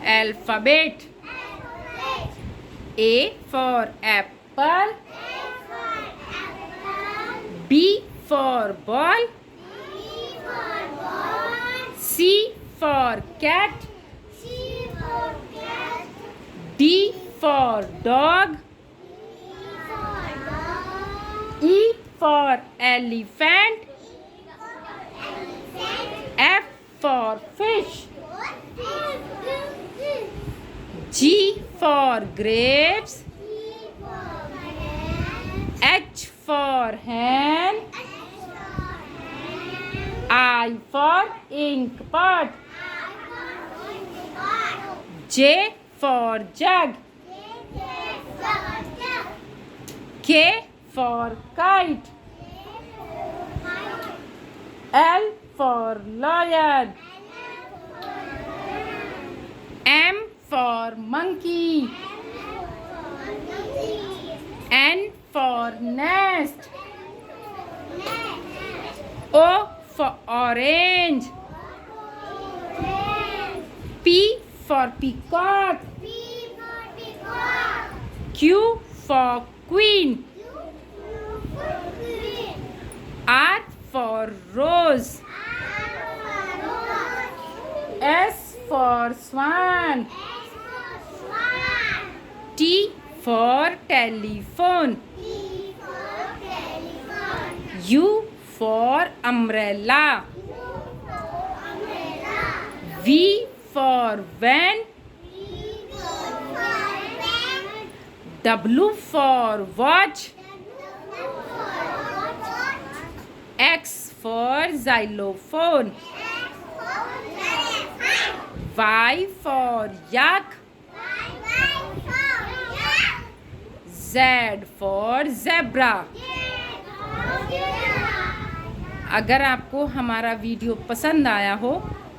Alphabet. A for apple. B for ball. C for cat. D for dog. E for elephant. F for fish. G for grapes. H for hen. I for ink pot. J for jug. K for kite. L for lion. M for monkey. N for nest. O for orange. P for peacock. Q for queen. R for rose. S for swan. T for telephone. U for umbrella. V for van. W for watch. X for xylophone. Y for yak. Z for zebra. अगर आपको हमारा video पसंद आया हो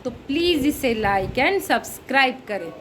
तो please इसे like and subscribe करें।